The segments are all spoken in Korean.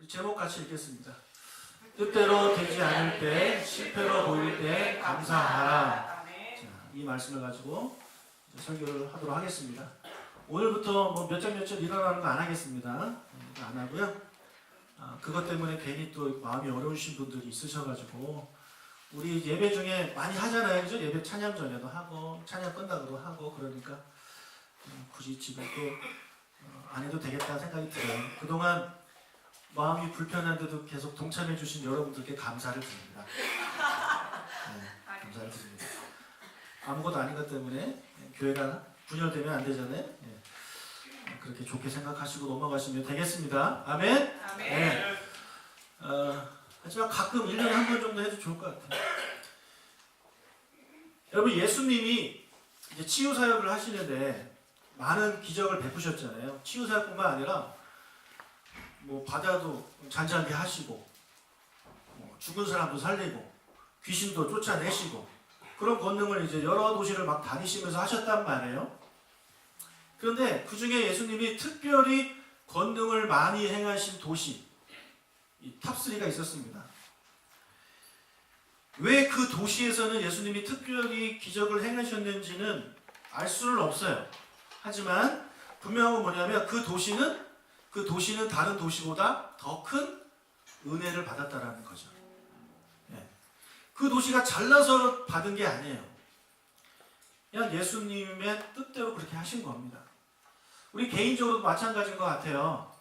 제목 같이 읽겠습니다. 뜻대로 되지 않을 때, 실패로 보일 때 감사하라. 자, 이 말씀을 가지고 설교를 하도록 하겠습니다. 오늘부터 뭐 몇 장 일어나는 거 안 하겠습니다. 안 하고요. 그것 때문에 괜히 또 마음이 어려우신 분들이 있으셔가지고 우리 예배 중에 많이 하잖아요, 그죠? 예배 찬양 전에도 하고 찬양 끝나고도 하고 그러니까 굳이 지금 또 안 해도 되겠다 생각이 들어요. 그동안 마음이 불편한데도 계속 동참해 주신 여러분들께 감사를 드립니다. 네, 감사를 드립니다. 아무것도 아닌 것 때문에 교회가 분열되면 안 되잖아요. 네. 그렇게 좋게 생각하시고 넘어가시면 되겠습니다. 아멘? 아멘. 네. 하지만 가끔 1년에 한 번 정도 해도 좋을 것 같아요. 여러분, 예수님이 이제 치유사역을 하시는데 많은 기적을 베푸셨잖아요. 치유사역뿐만 아니라 뭐 바다도 잔잔하게 하시고 죽은 사람도 살리고 귀신도 쫓아내시고 그런 권능을 이제 여러 도시를 막 다니시면서 하셨단 말이에요. 그런데 그 중에 예수님이 특별히 권능을 많이 행하신 도시 이 탑3가 있었습니다. 왜 그 도시에서는 예수님이 특별히 기적을 행하셨는지는 알 수는 없어요. 하지만 분명한 건 뭐냐면 그 도시는 다른 도시보다 더 큰 은혜를 받았다라는 거죠. 네. 그 도시가 잘나서 받은 게 아니에요. 그냥 예수님의 뜻대로 그렇게 하신 겁니다. 우리 개인적으로도 마찬가지인 것 같아요.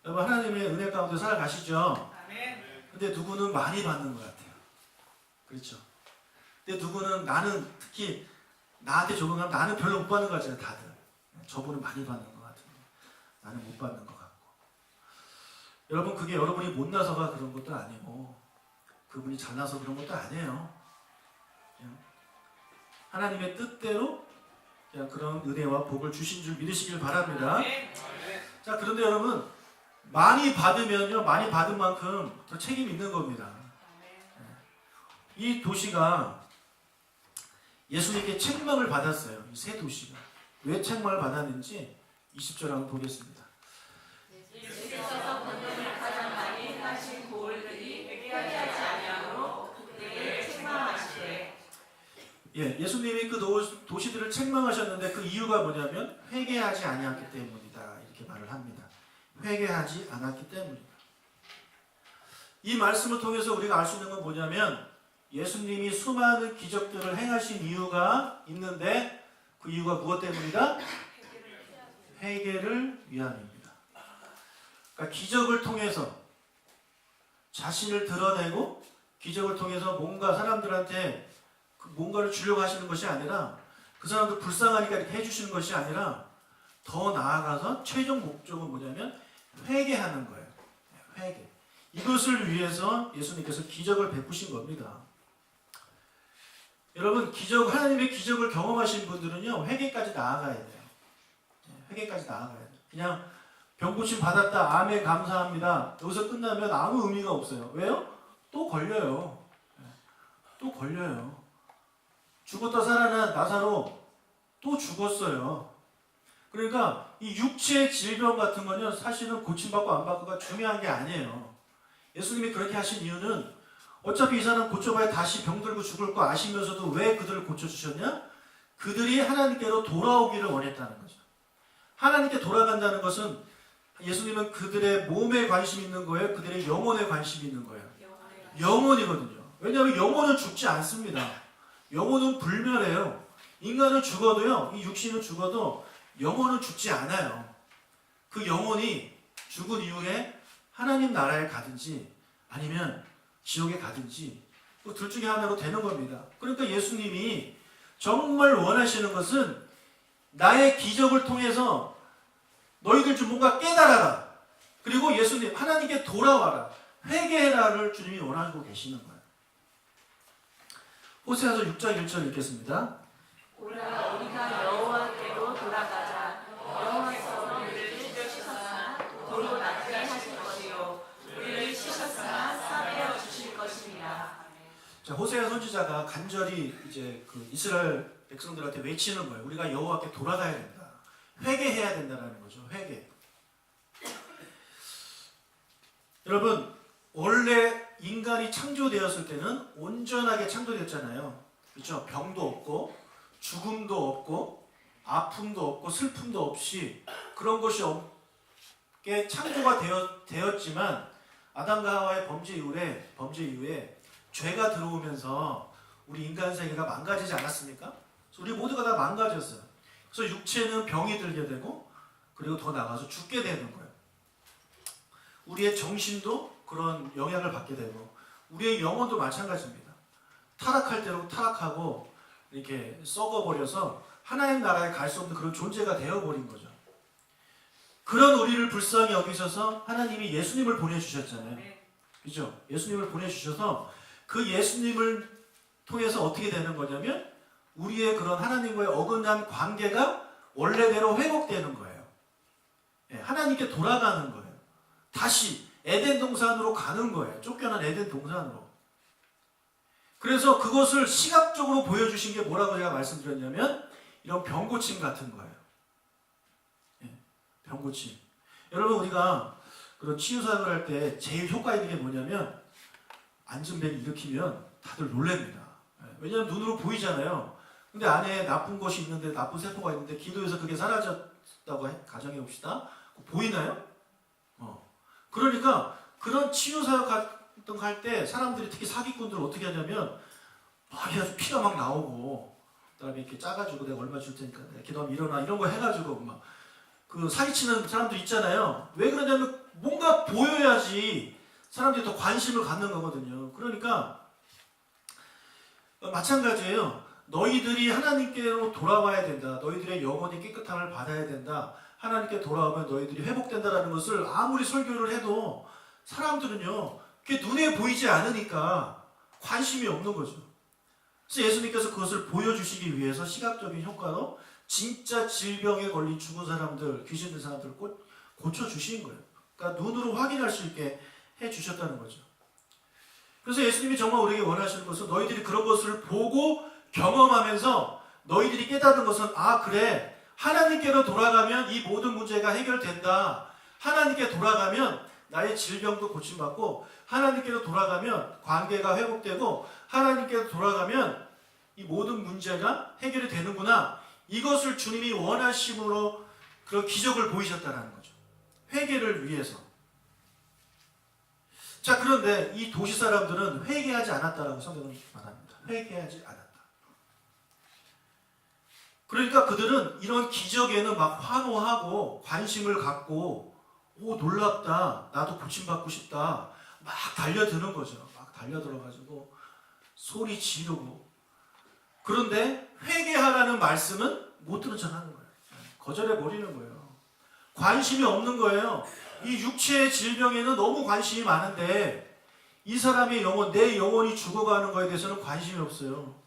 여러분, 하나님의 은혜 가운데 살아가시죠? 근데 누구는 많이 받는 것 같아요. 그렇죠? 근데 누구는 나는 특히 나한테 적응하면 나는 별로 못 받는 거 같잖아요. 다들. 저분은 많이 받는 것 같은데 나는 못 받는 것 같고. 여러분, 그게 여러분이 못나서가 그런 것도 아니고 그분이 잘나서 그런 것도 아니에요. 그냥 하나님의 뜻대로 그냥 그런 은혜와 복을 주신 줄 믿으시길 바랍니다. 자, 그런데 여러분, 많이 받으면요, 많이 받은 만큼 더 책임이 있는 겁니다. 이 도시가 예수님께 책망을 받았어요. 이 세 도시가. 왜 책망을 받았는지 20절 한번 보겠습니다. 예수께서 권능을 가장 많이 행하신 고을들이 회개하지 아니하므로 그들을 책망하시되. 예, 예수님이 그 도시들을 책망하셨는데 그 이유가 뭐냐면 회개하지 아니했기 때문이다. 이렇게 말을 합니다. 회개하지 않았기 때문이다. 이 말씀을 통해서 우리가 알 수 있는 건 뭐냐면 예수님이 수많은 기적들을 행하신 이유가 있는데 그 이유가 무엇 때문이다? 회개를 위함입니다. 그러니까 기적을 통해서 자신을 드러내고 기적을 통해서 뭔가 사람들한테 뭔가를 주려고 하시는 것이 아니라 그 사람들 불쌍하니까 이렇게 해주시는 것이 아니라 더 나아가서 최종 목적은 뭐냐면 회개하는 거예요. 회개. 이것을 위해서 예수님께서 기적을 베푸신 겁니다. 여러분, 하나님의 기적을 경험하신 분들은요, 회개까지 나아가야 돼요. 회개까지 나아가야 돼요. 그냥 병고침 받았다, 아멘, 감사합니다. 여기서 끝나면 아무 의미가 없어요. 왜요? 또 걸려요. 또 걸려요. 죽었다 살아난 나사로 또 죽었어요. 그러니까 이 육체의 질병 같은 거는 사실은 고침받고 안 받고가 중요한 게 아니에요. 예수님이 그렇게 하신 이유는 어차피 이 사람 고쳐봐야 다시 병들고 죽을 거 아시면서도 왜 그들을 고쳐주셨냐? 그들이 하나님께로 돌아오기를 원했다는 거죠. 하나님께 돌아간다는 것은 예수님은 그들의 몸에 관심 있는 거예요? 그들의 영혼에 관심이 있는 거예요? 영혼이거든요. 왜냐하면 영혼은 죽지 않습니다. 영혼은 불멸해요. 인간은 죽어도요, 이 육신은 죽어도 영혼은 죽지 않아요. 그 영혼이 죽은 이후에 하나님 나라에 가든지 아니면 지옥에 가든지 둘 중에 하나로 되는 겁니다. 그러니까 예수님이 정말 원하시는 것은 나의 기적을 통해서 너희들 좀 뭔가 깨달아라. 그리고 예수님, 하나님께 돌아와라. 회개해라를 주님이 원하고 계시는 거예요. 호세아서 6장 1절 읽겠습니다. 오라 우리가 여호와께로 돌아가자. 여호와께서 우리를 찢으셨으나 도로 낫게 하실 것이요 우리를 치셨으나 싸매어 주실 것입니다. 자, 호세아 선지자가 간절히 이제 그 이스라엘 백성들한테 외치는 거예요. 우리가 여호와께 돌아가야 된다. 회개해야 된다라는 거죠. 회개. 여러분, 원래 인간이 창조되었을 때는 온전하게 창조됐잖아요. 그렇죠? 병도 없고 죽음도 없고 아픔도 없고 슬픔도 없이 그런 것이 없게 창조가 되었지만 아담과 하와의 범죄 이후에 죄가 들어오면서 우리 인간 세계가 망가지지 않았습니까? 그래서 우리 모두가 다 망가졌어요. 그래서 육체는 병이 들게 되고 그리고 더 나가서 죽게 되는 거예요. 우리의 정신도 그런 영향을 받게 되고 우리의 영혼도 마찬가지입니다. 타락할 대로 타락하고 이렇게 썩어버려서 하나님 나라에 갈 수 없는 그런 존재가 되어버린 거죠. 그런 우리를 불쌍히 여기셔서 하나님이 예수님을 보내주셨잖아요. 그죠? 예수님을 보내주셔서 그 예수님을 통해서 어떻게 되는 거냐면 우리의 그런 하나님과의 어긋난 관계가 원래대로 회복되는 거예요. 하나님께 돌아가는 거예요. 다시 에덴 동산으로 가는 거예요. 쫓겨난 에덴 동산으로. 그래서 그것을 시각적으로 보여주신 게 뭐라고 제가 말씀드렸냐면 이런 병고침 같은 거예요. 병고침. 여러분 우리가 그런 치유사역을 할 때 제일 효과 있는 게 뭐냐면 안전벨 일으키면 다들 놀랍니다. 왜냐하면 눈으로 보이잖아요. 근데 안에 나쁜 것이 있는데 나쁜 세포가 있는데 기도해서 그게 사라졌다고 가정해 봅시다. 보이나요? 그러니까 그런 치유사역 같은 거 할 때 사람들이 특히 사기꾼들은 어떻게 하냐면 막 아주 피가 막 나오고 그다음에 이렇게 짜가지고 내가 얼마 줄 테니까 내가 기도하면 일어나 이런 거 해가지고 막 그 사기치는 사람들 있잖아요. 왜 그러냐면 뭔가 보여야지 사람들이 더 관심을 갖는 거거든요. 그러니까 마찬가지예요. 너희들이 하나님께로 돌아와야 된다. 너희들의 영혼이 깨끗함을 받아야 된다. 하나님께 돌아오면 너희들이 회복된다라는 것을 아무리 설교를 해도 사람들은요 그게 눈에 보이지 않으니까 관심이 없는 거죠. 그래서 예수님께서 그것을 보여주시기 위해서 시각적인 효과로 진짜 질병에 걸린 죽은 사람들, 귀신 든 사람들을 고쳐주신 거예요. 그러니까 눈으로 확인할 수 있게 해주셨다는 거죠. 그래서 예수님이 정말 우리에게 원하시는 것은 너희들이 그런 것을 보고 경험하면서 너희들이 깨닫는 것은 아 그래 하나님께로 돌아가면 이 모든 문제가 해결된다. 하나님께 돌아가면 나의 질병도 고침받고 하나님께로 돌아가면 관계가 회복되고 하나님께로 돌아가면 이 모든 문제가 해결이 되는구나. 이것을 주님이 원하심으로 그런 기적을 보이셨다는 거죠. 회개를 위해서. 자 그런데 이 도시 사람들은 회개하지 않았다라고 성경은 말합니다. 회개하지 않았다. 그러니까 그들은 이런 기적에는 막 환호하고 관심을 갖고 오 놀랍다 나도 고침받고 싶다 막 달려드는 거죠. 막 달려들어가지고 소리 지르고 그런데 회개하라는 말씀은 못 들은 척 하는 거예요. 거절해 버리는 거예요. 관심이 없는 거예요. 이 육체의 질병에는 너무 관심이 많은데 이 사람의 영혼, 내 영혼이 죽어가는 거에 대해서는 관심이 없어요.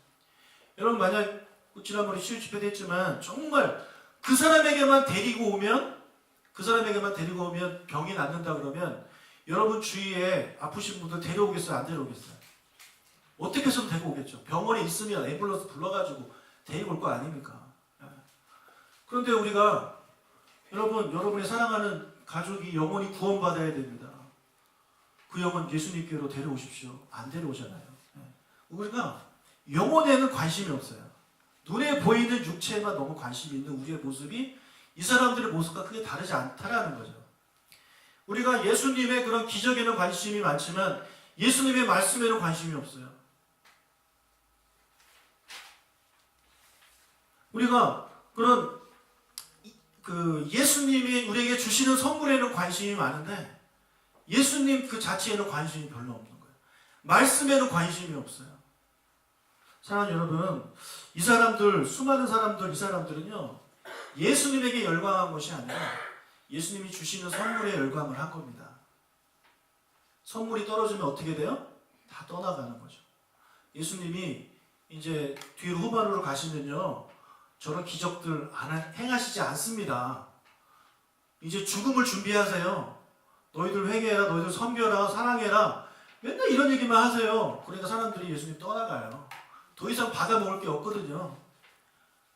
여러분 만약 지난번에 치유 집회도 했지만 정말 그 사람에게만 데리고 오면 병이 낫는다 그러면 여러분 주위에 아프신 분들 데려오겠어요? 안 데려오겠어요? 어떻게 해서든 데리고 오겠죠. 병원에 있으면 앰뷸런스 불러가지고 데리고 올 거 아닙니까? 그런데 우리가 여러분의 사랑하는 가족이 영혼이 구원받아야 됩니다. 그 영혼 예수님께로 데려오십시오. 안 데려오잖아요. 우리가 영혼에는 관심이 없어요. 눈에 보이는 육체에만 너무 관심이 있는 우리의 모습이 이 사람들의 모습과 크게 다르지 않다라는 거죠. 우리가 예수님의 그런 기적에는 관심이 많지만 예수님의 말씀에는 관심이 없어요. 우리가 그런 예수님이 우리에게 주시는 선물에는 관심이 많은데 예수님 그 자체에는 관심이 별로 없는 거예요. 말씀에는 관심이 없어요. 사랑하는 여러분, 이 사람들, 수많은 사람들, 이 사람들은요, 예수님에게 열광한 것이 아니라 예수님이 주시는 선물에 열광을 한 겁니다. 선물이 떨어지면 어떻게 돼요? 다 떠나가는 거죠. 예수님이 이제 뒤로 후반으로 가시면요, 저런 기적들 행하시지 않습니다. 이제 죽음을 준비하세요. 너희들 회개해라, 너희들 섬겨라, 사랑해라. 맨날 이런 얘기만 하세요. 그러니까 사람들이 예수님 떠나가요. 더 이상 받아 먹을 게 없거든요.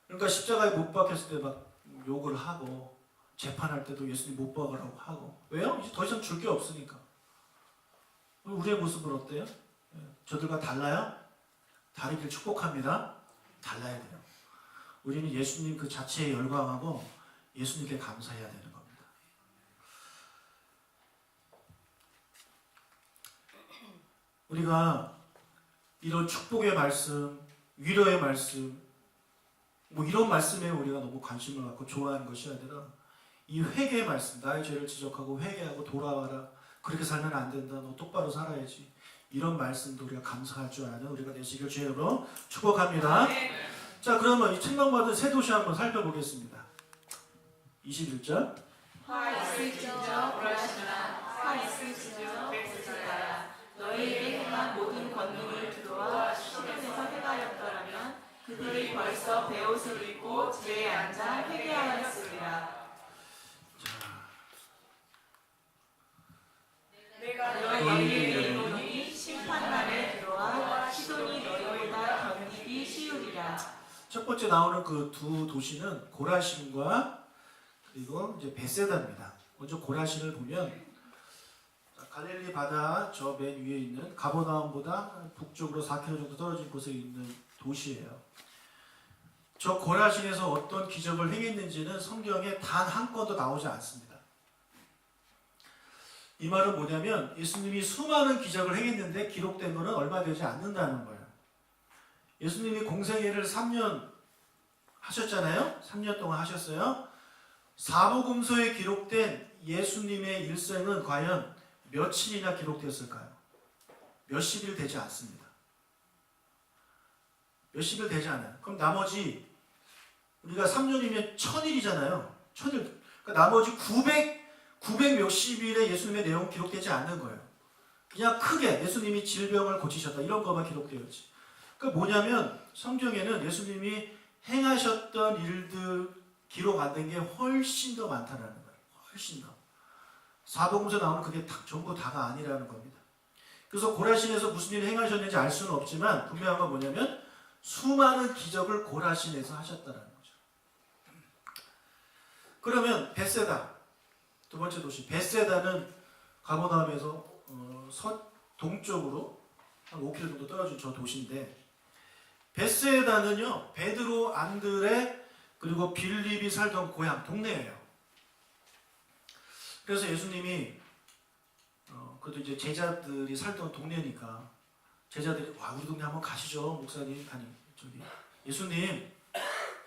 그러니까 십자가에 못 박혔을 때 막 욕을 하고 재판할 때도 예수님 못 박으라고 하고 왜요? 이제 더 이상 줄 게 없으니까. 우리의 모습은 어때요? 저들과 달라요? 다르기를 축복합니다. 달라야 돼요. 우리는 예수님 그 자체에 열광하고 예수님께 감사해야 되는 겁니다. 우리가 이런 축복의 말씀, 위로의 말씀, 뭐 이런 말씀에 우리가 너무 관심을 갖고 좋아하는 것이 아니라 이 회개의 말씀, 나의 죄를 지적하고 회개하고 돌아와라. 그렇게 살면 안 된다. 너 똑바로 살아야지. 이런 말씀도 우리가 감사할 줄 아는 우리가 되시길 주님으로 축복합니다. 자, 그러면 이 책망받은 세 도시 한번 살펴보겠습니다. 21절. 화 있을진저 고라시나 화 있을진저 베스다야 너희에게 행한 모든 권능을 두루와 시온에서 행하였더라면 그들이 벌써 베옷을 입고 제에 앉아 회개하였으리라. 내가 너희에게 이르노니 심판날에 들어와 시돈이 너희보다 견디기 쉬우리라. 첫 번째 나오는 그 두 도시는 고라신과 그리고 이제 베세다입니다. 먼저 고라신을 보면 갈릴리 바다 저 맨 위에 있는 가버나움보다 북쪽으로 4km 정도 떨어진 곳에 있는 도시예요. 저 고라신에서 어떤 기적을 행했는지는 성경에 단 한 건도 나오지 않습니다. 이 말은 뭐냐면 예수님이 수많은 기적을 행했는데 기록된 것은 얼마 되지 않는다는 거예요. 예수님이 공생애를 3년 하셨잖아요. 3년 동안 하셨어요. 사복음서에 기록된 예수님의 일생은 과연 며칠이나 기록되었을까요? 몇십일 되지 않습니다. 몇십일 되지 않아요. 그럼 나머지 우리가 3년이면 1000일이잖아요. 1000일. 그러니까 나머지 900 몇십일의 예수님의 내용은 기록되지 않는 거예요. 그냥 크게 예수님이 질병을 고치셨다 이런 것만 기록되었지. 그러니까 뭐냐면 성경에는 예수님이 행하셨던 일들 기록 안 된 게 훨씬 더 많다는 거예요. 훨씬 더. 사복음서 나오는 그게 전부 다가 아니라는 겁니다. 그래서 고라신에서 무슨 일을 행하셨는지 알 수는 없지만 분명한 건 뭐냐면 수많은 기적을 고라신에서 하셨다는 거죠. 그러면 베세다 두 번째 도시 베세다는 가버나움에서 동쪽으로 한 5km 정도 떨어진 저 도시인데 베세다는요 베드로, 안드레 그리고 빌립이 살던 고향 동네예요. 그래서 예수님이 그래도 이제 제자들이 살던 동네니까 제자들이 와 우리 동네 한번 가시죠 목사님 아니 저기 예수님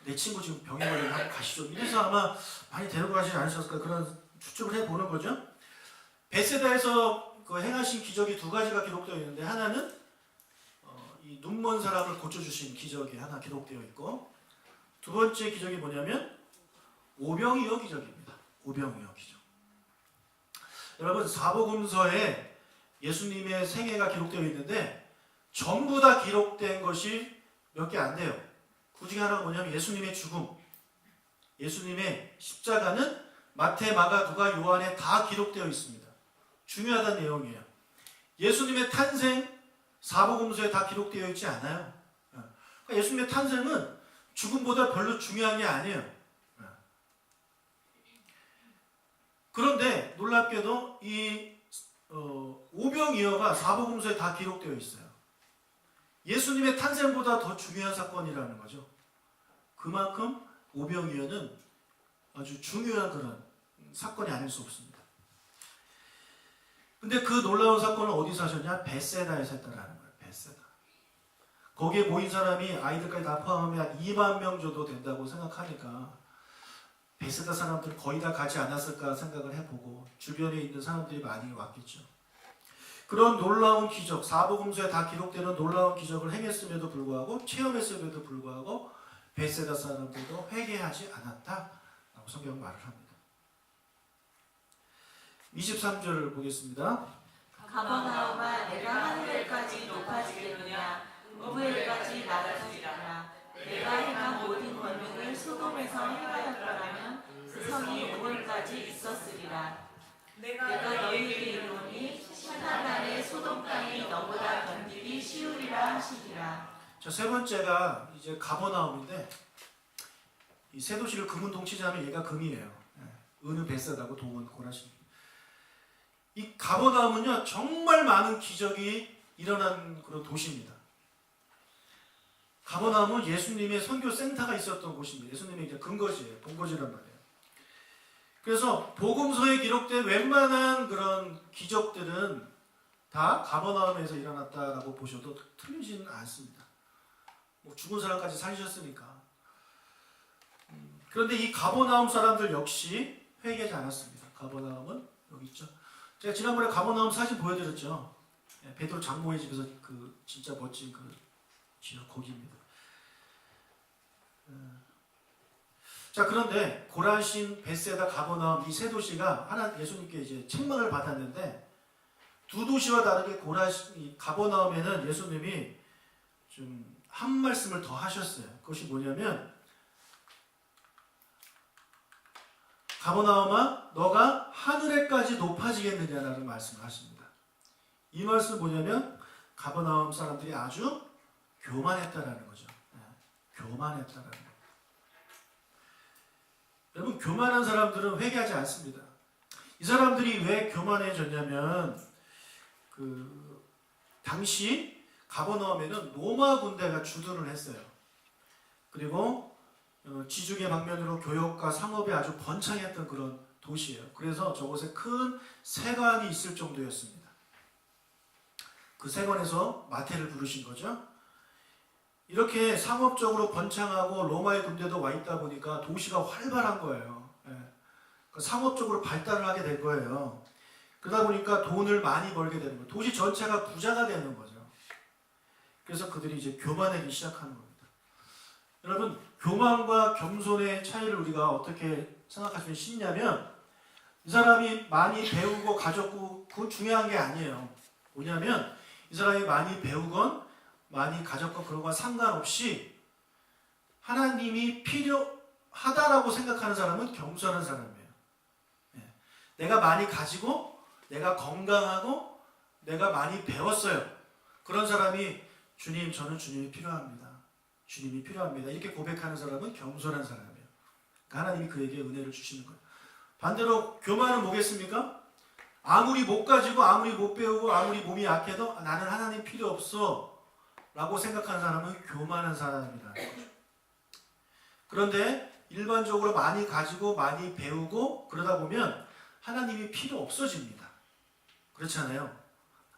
내 친구 지금 병에 걸려서 한번 가시죠. 이래서 아마 많이 데리고 가시지 않으셨을까 그런 추측을 해보는 거죠. 베세다에서 그 행하신 기적이 두 가지가 기록되어 있는데 하나는 이 눈먼 사람을 고쳐주신 기적이 하나 기록되어 있고 두 번째 기적이 뭐냐면 오병이어 기적입니다. 오병이어 기적. 여러분 사복음서에 예수님의 생애가 기록되어 있는데 전부 다 기록된 것이 몇 개 안 돼요. 그 중에 하나가 뭐냐면 예수님의 죽음, 예수님의 십자가는 마태, 마가, 누가, 요한에 다 기록되어 있습니다. 중요하다는 내용이에요. 예수님의 탄생 사복음서에 다 기록되어 있지 않아요. 그러니까 예수님의 탄생은 죽음보다 별로 중요한 게 아니에요. 그런데 놀랍게도 이 오병이어가 사복음서에 다 기록되어 있어요. 예수님의 탄생보다 더 중요한 사건이라는 거죠. 그만큼 오병이어는 아주 중요한 그런 사건이 아닐 수 없습니다. 근데 그 놀라운 사건을 어디서 하셨냐? 베세다에서 했다라는 거예요. 베세다. 거기에 모인 사람이 아이들까지 다 포함하면 한 2만 명 정도 된다고 생각하니까 베세다 사람들 거의 다 가지 않았을까 생각을 해보고 주변에 있는 사람들이 많이 왔겠죠. 그런 놀라운 기적, 사복음서에 다 기록되는 놀라운 기적을 행했음에도 불구하고 체험했음에도 불구하고 베세다 사람들도 회개하지 않았다라고 성경은 말을 합니다. 23절을 보겠습니다. 가버나움아 내가 하늘까지 높아지겠느냐 우엘까지 낮아지리라. 내가 행한 모든 권능을 소돔에서 행하였더라면 그 성이 오늘까지 있었으리라. 내가 너희에게 이르노니 심판날에 소돔 땅이 너보다 견디기 쉬우리라 하시리라. 자, 세 번째가 이제 가버나움인데 이 세 도시를 금은 동치자면 얘가 금이에요. 은은 베세다고 동은 고라신. 이 가버나움은요 정말 많은 기적이 일어난 그런 도시입니다. 가버나움은 예수님의 선교 센터가 있었던 곳입니다. 예수님의 이제 근거지예요. 본거지란 말이에요. 그래서 복음서에 기록된 웬만한 그런 기적들은 다 가버나움에서 일어났다라고 보셔도 틀리지는 않습니다. 뭐 죽은 사람까지 살리셨으니까. 그런데 이 가버나움 사람들 역시 회개하지 않았습니다. 가버나움은 여기 있죠. 제가 지난번에 가버나움 사진 보여드렸죠. 베드로 장모의 집에서 그 진짜 멋진 그 지역 거기입니다. 자, 그런데 고라신, 벳세다, 가버나움 이 세 도시가 하나 예수님께 이제 책망을 받았는데 두 도시와 다르게 고라신, 가버나움에는 예수님이 좀 한 말씀을 더 하셨어요. 그것이 뭐냐면 가버나움아 너가 하늘에까지 높아지겠느냐라는 말씀을 하십니다. 이 말씀은 뭐냐면 가버나움 사람들이 아주 교만했다라는 거죠. 교만했다라는 거. 여러분 교만한 사람들은 회개하지 않습니다. 이 사람들이 왜 교만해졌냐면 당시 가버나움에는 로마 군대가 주둔을 했어요. 그리고 지중해 방면으로 교역과 상업이 아주 번창했던 그런 도시예요. 그래서 저곳에 큰 세관이 있을 정도였습니다. 그 세관에서 마태를 부르신 거죠. 이렇게 상업적으로 번창하고 로마의 군대도 와 있다 보니까 도시가 활발한 거예요. 상업적으로 발달을 하게 된 거예요. 그러다 보니까 돈을 많이 벌게 되는 거예요. 도시 전체가 부자가 되는 거죠. 그래서 그들이 이제 교만하기 시작하는 겁니다. 여러분, 교만과 겸손의 차이를 우리가 어떻게 생각하시면 쉽냐면 이 사람이 많이 배우고 가졌고 그건 중요한 게 아니에요. 뭐냐면 이 사람이 많이 배우건 많이 가졌건 그런 건 상관없이 하나님이 필요하다라고 생각하는 사람은 겸손한 사람이에요. 내가 많이 가지고 내가 건강하고 내가 많이 배웠어요. 그런 사람이 주님 저는 주님이 필요합니다. 주님이 필요합니다. 이렇게 고백하는 사람은 겸손한 사람이에요. 그러니까 하나님이 그에게 은혜를 주시는 거예요. 반대로 교만은 뭐겠습니까? 아무리 못 가지고 아무리 못 배우고 아무리 몸이 약해도 나는 하나님 필요 없어 라고 생각하는 사람은 교만한 사람이라는 거죠. 그런데 일반적으로 많이 가지고 많이 배우고 그러다 보면 하나님이 필요 없어집니다. 그렇잖아요.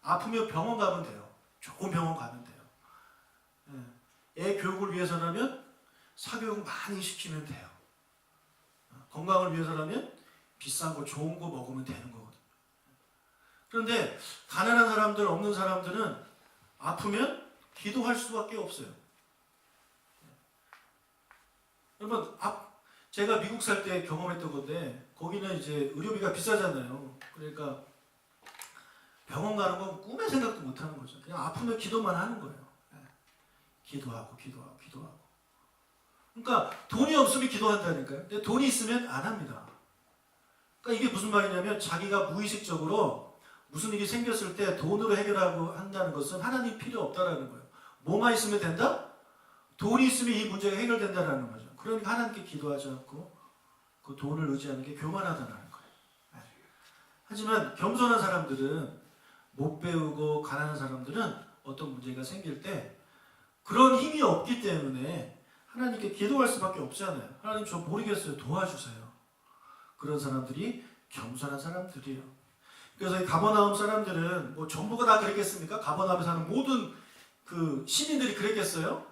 아프면 병원 가면 돼요. 좋은 병원 가면 돼요. 애 교육을 위해서라면 사교육 많이 시키면 돼요. 건강을 위해서라면 비싼 거 좋은 거 먹으면 되는 거거든요. 그런데 가난한 사람들 없는 사람들은 아프면 기도할 수밖에 없어요. 여러분, 제가 미국 살 때 경험했던 건데 거기는 이제 의료비가 비싸잖아요. 그러니까 병원 가는 건 꿈의 생각도 못 하는 거죠. 그냥 아프면 기도만 하는 거예요. 기도하고. 그러니까 돈이 없으면 기도한다니까요. 근데 돈이 있으면 안 합니다. 그러니까 이게 무슨 말이냐면 자기가 무의식적으로 무슨 일이 생겼을 때 돈으로 해결하고 한다는 것은 하나님 필요 없다라는 거예요. 뭐만 있으면 된다? 돈이 있으면 이 문제가 해결된다라는 거죠. 그러니까 하나님께 기도하지 않고 그 돈을 의지하는 게 교만하다는 거예요. 하지만 겸손한 사람들은 못 배우고 가난한 사람들은 어떤 문제가 생길 때 그런 힘이 없기 때문에 하나님께 기도할 수밖에 없잖아요. 하나님 저 모르겠어요. 도와주세요. 그런 사람들이 겸손한 사람들이에요. 그래서 이 가버나움 사람들은 뭐 전부가 다 그랬겠습니까? 가버나움에 사는 모든 그 시민들이 그랬겠어요?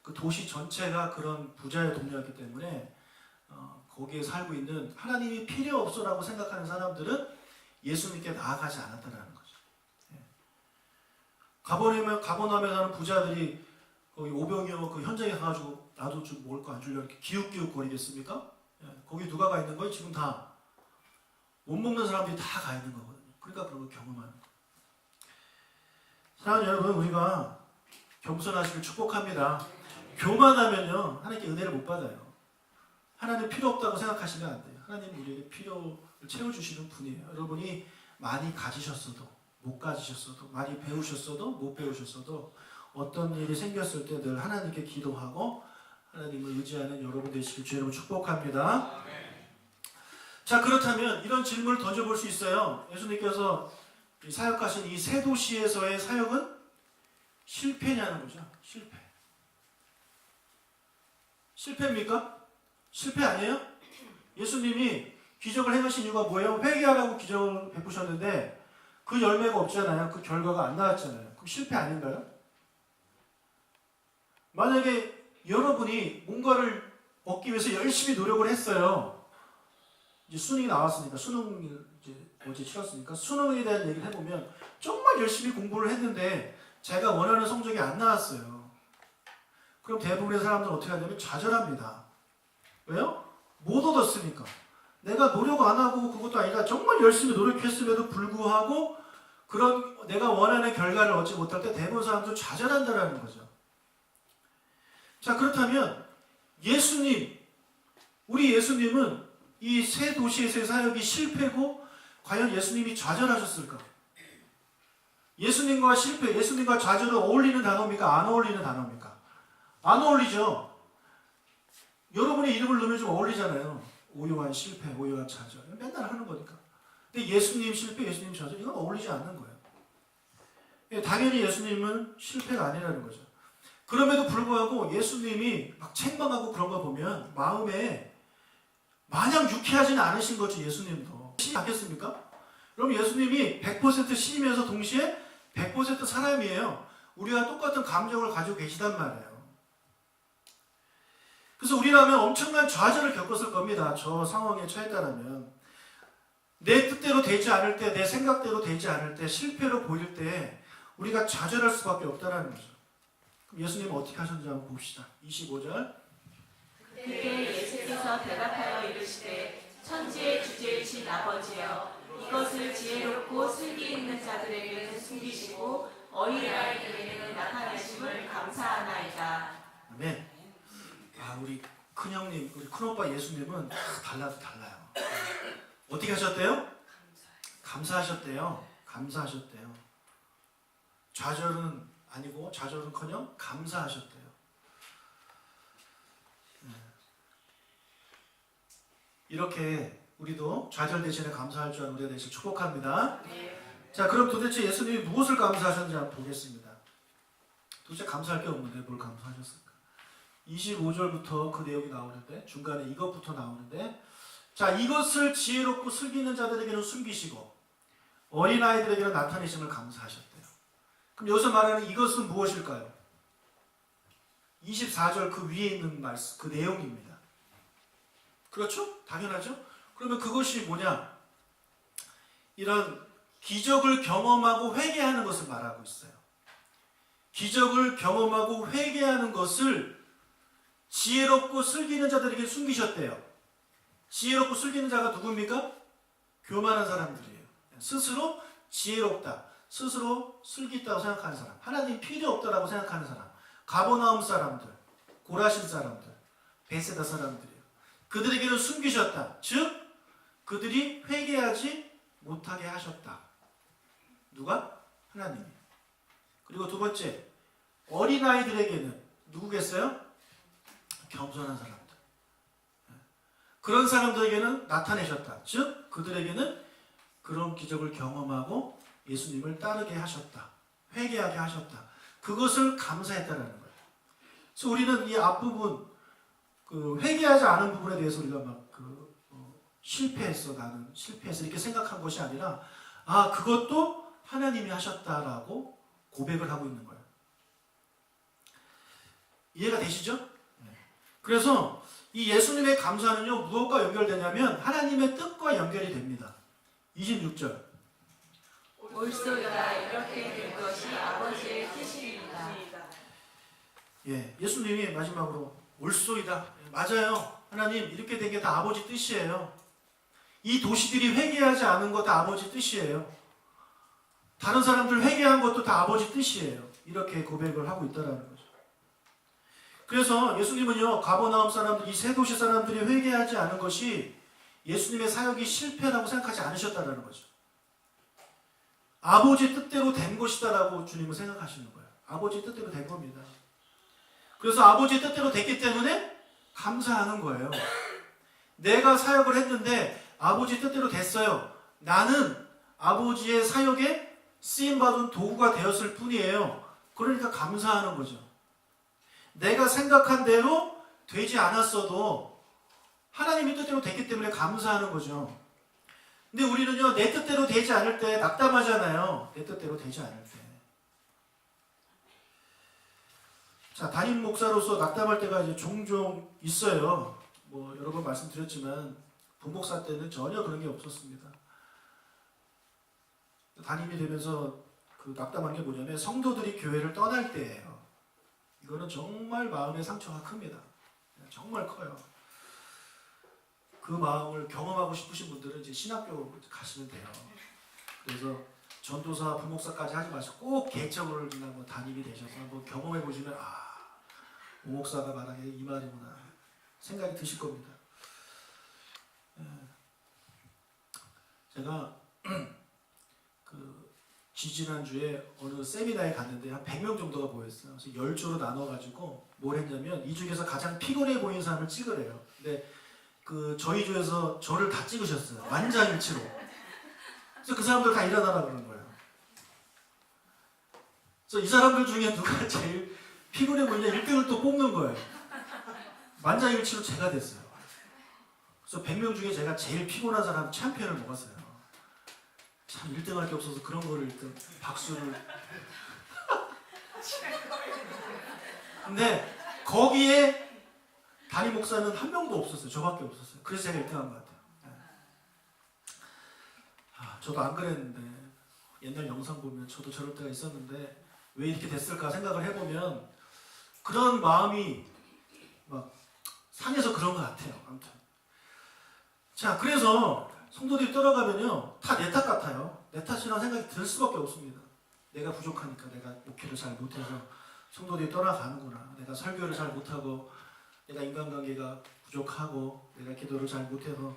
그 도시 전체가 그런 부자의 동네였기 때문에 거기에 살고 있는 하나님이 필요 없어라고 생각하는 사람들은 예수님께 나아가지 않았다는 거죠. 가버나움에 사는 부자들이 거기 오병이어 그 현장에 가가지고 나도 좀 먹을 거 안 주려고 이렇게 기웃기웃 거리겠습니까? 거기 누가 가 있는 거예요? 지금 다 못 먹는 사람들이 다 가 있는 거거든요. 그러니까 그런 걸 경험하는 거예요. 사랑하는 여러분, 우리가 겸손하시길 축복합니다. 교만하면요 하나님께 은혜를 못 받아요. 하나님 필요 없다고 생각하시면 안 돼요. 하나님 우리에게 필요를 채워주시는 분이에요. 여러분이 많이 가지셨어도 못 가지셨어도 많이 배우셨어도 못 배우셨어도 어떤 일이 생겼을 때 늘 하나님께 기도하고 하나님을 의지하는 여러분 되시길 주의 이름으로 축복합니다. 자, 자, 그렇다면 이런 질문을 던져볼 수 있어요. 예수님께서 사역하신 이 세 도시에서의 사역은 실패냐는 거죠. 실패. 실패입니까? 실패 아니에요? 예수님이 기적을 행하신 이유가 뭐예요? 회개하라고 기적을 베푸셨는데 그 열매가 없잖아요. 그 결과가 안 나왔잖아요. 그럼 실패 아닌가요? 만약에 여러분이 뭔가를 얻기 위해서 열심히 노력을 했어요. 이제 수능이 나왔으니까 수능을 이제 어제 치렀으니까 수능에 대한 얘기를 해보면 정말 열심히 공부를 했는데 제가 원하는 성적이 안 나왔어요. 그럼 대부분의 사람들은 어떻게 하냐면 좌절합니다. 왜요? 못 얻었으니까. 내가 노력 안 하고 그것도 아니라 정말 열심히 노력했음에도 불구하고 그런 내가 원하는 결과를 얻지 못할 때 대부분 사람들은 좌절한다는 거죠. 자, 그렇다면 예수님, 우리 예수님은 이 세 도시에서의 사역이 실패고 과연 예수님이 좌절하셨을까? 예수님과 실패, 예수님과 좌절은 어울리는 단어입니까? 안 어울리는 단어입니까? 안 어울리죠. 여러분의 이름을 넣으면 좀 어울리잖아요. 오요한 실패, 오요한 좌절. 맨날 하는 거니까. 근데 예수님 실패, 예수님 좌절, 이건 어울리지 않는 거예요. 당연히 예수님은 실패가 아니라는 거죠. 그럼에도 불구하고 예수님이 막 책망하고 그런 거 보면 마음에 마냥 유쾌하지는 않으신 거죠. 예수님도. 신이 않겠습니까? 그럼 예수님이 100% 신이면서 동시에 100% 사람이에요. 우리와 똑같은 감정을 가지고 계시단 말이에요. 그래서 우리라면 엄청난 좌절을 겪었을 겁니다. 저 상황에 처했다면. 내 뜻대로 되지 않을 때, 내 생각대로 되지 않을 때, 실패로 보일 때 우리가 좌절할 수밖에 없다는 거죠. 그럼 예수님은 어떻게 하셨는지 한번 봅시다. 25절. 그때 예수께서 대답하여 이르시되 천지의 주제이신 아버지여 이것을 지혜롭고 슬기 있는 자들에게는 숨기시고 어린아이들에게는 나타내심을 감사하나이다. 아멘. 아, 우리 큰형님, 우리 큰오빠 예수님은 달라요. 어떻게 하셨대요? 감사하셨대요. 감사하셨대요. 좌절은 아니고 좌절은커녕 감사하셨대요. 이렇게 우리도 좌절 대신에 감사할 줄 아는 우리가 되시길 축복합니다. 자, 그럼 도대체 예수님이 무엇을 감사하셨는지 한번 보겠습니다. 도대체 감사할 게 없는데 뭘 감사하셨을까? 25절부터 그 내용이 나오는데 중간에 이것부터 나오는데 자, 이것을 지혜롭고 슬기 있는 자들에게는 숨기시고 어린아이들에게는 나타내심을 감사하셨대요. 그럼 여기서 말하는 이것은 무엇일까요? 24절 그 위에 있는 말씀, 그 내용입니다. 그렇죠? 당연하죠? 그러면 그것이 뭐냐? 이런 기적을 경험하고 회개하는 것을 말하고 있어요. 기적을 경험하고 회개하는 것을 지혜롭고 슬기 있는 자들에게 숨기셨대요. 지혜롭고 슬기 있는 자가 누굽니까? 교만한 사람들이에요. 스스로 지혜롭다, 스스로 슬기 있다고 생각하는 사람, 하나님 필요 없다라고 생각하는 사람, 가버나움 사람들, 고라신 사람들, 베세다 사람들이에요. 그들에게는 숨기셨다. 즉 그들이 회개하지 못하게 하셨다. 누가? 하나님이. 그리고 두 번째, 어린아이들에게는 누구겠어요? 겸손한 사람들. 그런 사람들에게는 나타내셨다. 즉 그들에게는 그런 기적을 경험하고 예수님을 따르게 하셨다. 회개하게 하셨다. 그것을 감사했다라는 거예요. 그래서 우리는 이 앞부분 그 회개하지 않은 부분에 대해서 우리가 막 실패했어, 나는 실패했어 이렇게 생각한 것이 아니라 아, 그것도 하나님이 하셨다라고 고백을 하고 있는 거예요. 이해가 되시죠? 그래서 이 예수님의 감사는요, 무엇과 연결되냐면 하나님의 뜻과 연결이 됩니다. 26절. 옳소이다. 이렇게 된 것이 아버지의 뜻입니다. 예, 예수님이 마지막으로 옳소이다. 맞아요. 하나님, 이렇게 된 게 다 아버지 뜻이에요. 이 도시들이 회개하지 않은 것 다 아버지 뜻이에요. 다른 사람들 회개한 것도 다 아버지 뜻이에요. 이렇게 고백을 하고 있다는 거죠. 그래서 예수님은요, 가버나움 사람들, 이 세 도시 사람들이 회개하지 않은 것이 예수님의 사역이 실패라고 생각하지 않으셨다는 거죠. 아버지 뜻대로 된 것이다라고 주님은 생각하시는 거예요. 아버지 뜻대로 된 겁니다. 그래서 아버지 뜻대로 됐기 때문에 감사하는 거예요. 내가 사역을 했는데 아버지 뜻대로 됐어요. 나는 아버지의 사역에 쓰임받은 도구가 되었을 뿐이에요. 그러니까 감사하는 거죠. 내가 생각한 대로 되지 않았어도 하나님의 뜻대로 됐기 때문에 감사하는 거죠. 근데 우리는요, 내 뜻대로 되지 않을 때 낙담하잖아요. 내 뜻대로 되지 않을 때. 자, 담임 목사로서 낙담할 때가 이제 종종 있어요. 뭐 여러 번 말씀드렸지만 부목사 때는 전혀 그런 게 없었습니다. 담임이 되면서 그 낙담한 게 뭐냐면 성도들이 교회를 떠날 때예요. 이거는 정말 마음의 상처가 큽니다. 정말 커요. 그 마음을 경험하고 싶으신 분들은 이제 신학교 가시면 돼요. 그래서 전도사, 부목사까지 하지 마시고 꼭 개척을이나 뭐 담임이 되셔서 한번 경험해 보시면 부목사가 말하기에 이 말이구나 생각이 드실 겁니다. 제가 그 지지난주에 어느 세미나에 갔는데 한 100명 정도가 모였어요. 그래서 10조로 나눠가지고 뭘 했냐면 이 중에서 가장 피곤해 보이는 사람을 찍으래요. 근데 그 저희 조에서 저를 다 찍으셨어요. 만장일치로. 그래서 그 사람들 다 일어나라 그러는 거예요. 그래서 이 사람들 중에 누가 제일 피곤해 보이냐 1등을 또 뽑는 거예요. 만장일치로 제가 됐어요. 그래서 100명 중에 제가 제일 피곤한 사람 챔피언을 먹었어요. 참 1등 할 게 없어서 그런 거를 일단 박수를. 근데 거기에 담임 목사는 한 명도 없었어요. 저밖에 없었어요. 그래서 제가 1등 한 것 같아요. 저도 안 그랬는데 옛날 영상 보면 저도 저럴 때가 있었는데 왜 이렇게 됐을까 생각을 해보면 그런 마음이 막 상해서 그런 것 같아요. 아무튼 자, 그래서 성도들이 떠나가면요 다 내 탓 같아요. 내 탓이라는 생각이 들 수밖에 없습니다. 내가 부족하니까, 내가 목회를 잘 못해서 성도들이 떠나가는구나, 내가 설교를 잘 못하고, 내가 인간관계가 부족하고, 내가 기도를 잘 못해서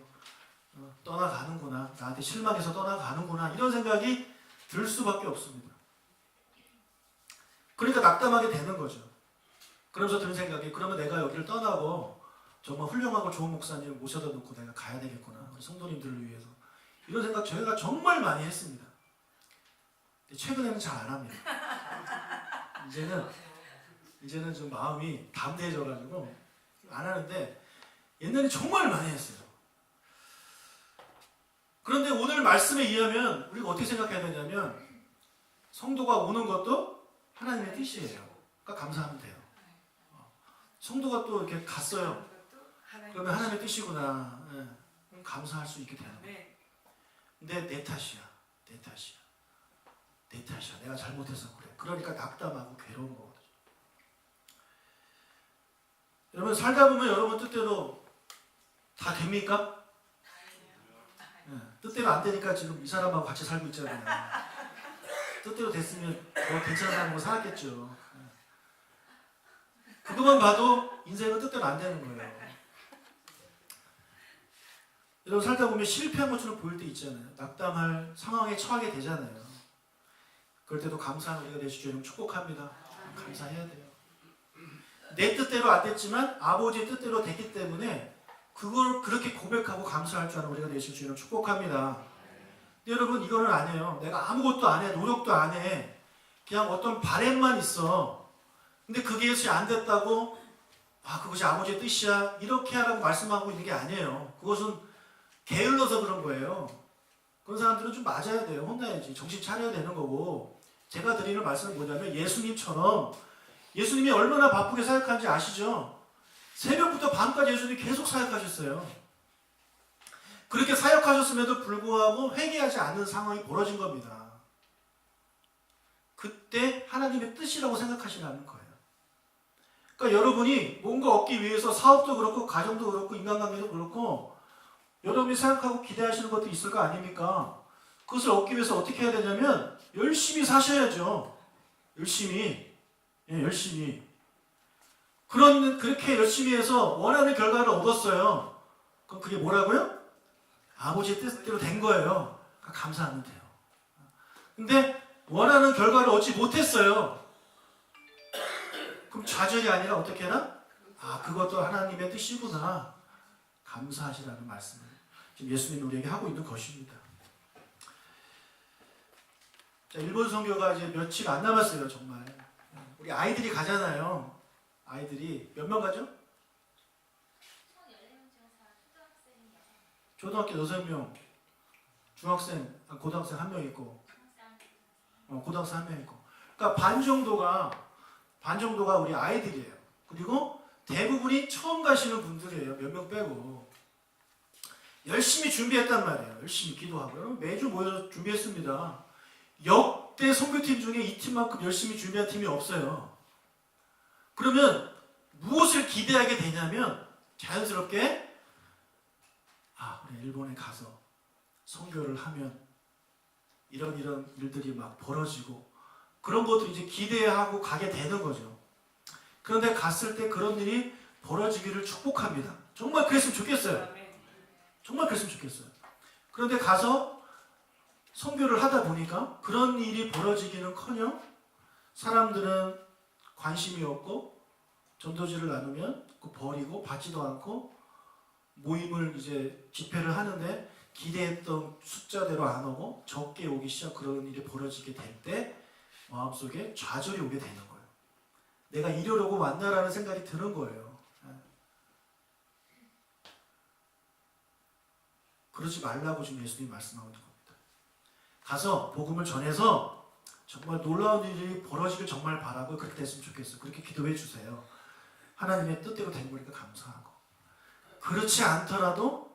떠나가는구나, 나한테 실망해서 떠나가는구나, 이런 생각이 들 수밖에 없습니다. 그러니까 낙담하게 되는 거죠. 그러면서 드는 생각이, 그러면 내가 여기를 떠나고 정말 훌륭하고 좋은 목사님을 모셔다 놓고 내가 가야 되겠구나, 우리 성도님들을 위해서. 이런 생각 저희가 정말 많이 했습니다. 최근에는 잘 안 합니다. 이제는 좀 마음이 담대해져가지고 안 하는데 옛날에 정말 많이 했어요. 그런데 오늘 말씀에 의하면 우리가 어떻게 생각해야 되냐면 성도가 오는 것도 하나님의 뜻이에요. 그러니까 감사하면 돼요. 성도가 또 이렇게 갔어요. 그러면 하나님의 뜻이구나. 네. 감사할 수 있게 되는 거예요. 근데 내 탓이야. 내가 잘못해서 그래. 그러니까 낙담하고 괴로운 거거든요. 여러분 살다 보면 여러분 뜻대로 다 됩니까? 네. 뜻대로 안 되니까 지금 이 사람하고 같이 살고 있잖아요. 뜻대로 됐으면 더 괜찮은 사람으로 살았겠죠. 네. 그것만 봐도 인생은 뜻대로 안 되는 거예요. 여러분 살다 보면 실패한 것처럼 보일 때 있잖아요. 낙담할 상황에 처하게 되잖아요. 그럴 때도 감사한 우리가 되실 줄 축복합니다. 감사해야 돼요. 내 뜻대로 안 됐지만 아버지의 뜻대로 됐기 때문에 그걸 그렇게 고백하고 감사할 줄 아는 우리가 되실 줄 축복합니다. 근데 여러분 이거는 아니에요. 내가 아무것도 안 해, 노력도 안 해, 그냥 어떤 바램만 있어. 근데 그것이 안 됐다고 그것이 아버지의 뜻이야 이렇게 하라고 말씀하고 있는 게 아니에요. 그것은 게을러서 그런 거예요. 그런 사람들은 좀 맞아야 돼요. 혼나야지. 정신 차려야 되는 거고. 제가 드리는 말씀은 뭐냐면 예수님처럼, 예수님이 얼마나 바쁘게 사역하는지 아시죠? 새벽부터 밤까지 예수님이 계속 사역하셨어요. 그렇게 사역하셨음에도 불구하고 회개하지 않는 상황이 벌어진 겁니다. 그때 하나님의 뜻이라고 생각하시라는 거예요. 그러니까 여러분이 뭔가 얻기 위해서 사업도 그렇고 가정도 그렇고 인간관계도 그렇고 여러분이 생각하고 기대하시는 것도 있을 거 아닙니까? 그것을 얻기 위해서 어떻게 해야 되냐면 열심히 사셔야죠. 열심히. 그렇게 열심히 해서 원하는 결과를 얻었어요. 그럼 그게 뭐라고요? 아버지의 뜻대로 된 거예요. 그러니까 감사하면 돼요. 근데 원하는 결과를 얻지 못했어요. 그럼 좌절이 아니라 어떻게 해라? 그것도 하나님의 뜻이구나. 감사하시라는 말씀을. 지금 예수님이 우리에게 하고 있는 것입니다. 자, 일본 선교가 이제 며칠 안 남았어요, 정말. 우리 아이들이 가잖아요. 아이들이 몇 명 가죠? 초등학교 6명, 중학생, 고등학생 1명 있고, 고등학생 1명 있고. 그러니까 반 정도가 우리 아이들이에요. 그리고 대부분이 처음 가시는 분들이에요. 몇 명 빼고. 열심히 준비했단 말이에요. 열심히 기도하고. 여러분 매주 모여서 준비했습니다. 역대 선교팀 중에 이 팀만큼 열심히 준비한 팀이 없어요. 그러면 무엇을 기대하게 되냐면 자연스럽게 우리 일본에 가서 선교를 하면 이런 일들이 막 벌어지고 그런 것도 이제 기대하고 가게 되는 거죠. 그런데 갔을 때 그런 일이 벌어지기를 축복합니다. 정말 그랬으면 좋겠어요. 정말 그랬으면 좋겠어요. 그런데 가서 선교를 하다 보니까 그런 일이 벌어지기는커녕 사람들은 관심이 없고 전도지를 나누면 버리고 받지도 않고 모임을 이제 집회를 하는데 기대했던 숫자대로 안 오고 적게 오기 시작 그런 일이 벌어지게 될 때 마음속에 좌절이 오게 되는 거예요. 내가 이러려고 왔나라는 생각이 드는 거예요. 그러지 말라고 지금 예수님이 말씀하고 있는 겁니다. 가서 복음을 전해서 정말 놀라운 일이 벌어지길 정말 바라고 그렇게 됐으면 좋겠어요. 그렇게 기도해 주세요. 하나님의 뜻대로 된 거니까 감사하고. 그렇지 않더라도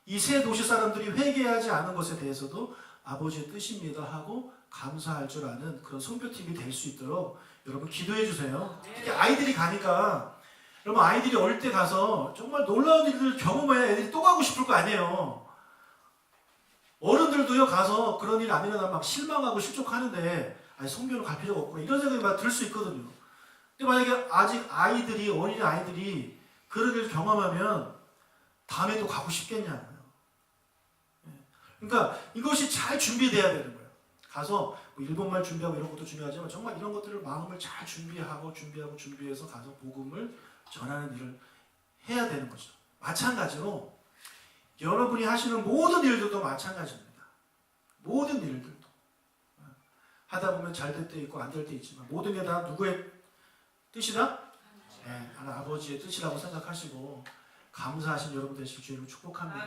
이 세 도시 사람들이 회개하지 않은 것에 대해서도 아버지의 뜻입니다 하고 감사할 줄 아는 그런 선교팀이 될 수 있도록 여러분 기도해 주세요. 특히 아이들이 가니까 여러분 아이들이 어릴 때 가서 정말 놀라운 일들을 경험해야 애들이 또 가고 싶을 거 아니에요. 어른들도요 가서 그런 일 안 일어나면 막 실망하고 실족하는데 선교를 갈 필요가 없구나 이런 생각이 막 들 수 있거든요. 근데 만약에 아직 아이들이 어린 아이들이 그런 일을 경험하면 다음에 또 가고 싶겠냐고요. 그러니까 이것이 잘 준비돼야 되는 거예요. 가서 뭐 일본말 준비하고 이런 것도 중요하지만 정말 이런 것들을 마음을 잘 준비해서 가서 복음을 전하는 일을 해야 되는 거죠. 마찬가지로 여러분이 하시는 모든 일들도 마찬가지입니다. 모든 일들도 하다 보면 잘 될 때 있고 안 될 때 있지만 모든 게 다 누구의 뜻이다? 하나님 아버지의 뜻이라고 생각하시고 감사하신 여러분 되실 주님을 축복합니다.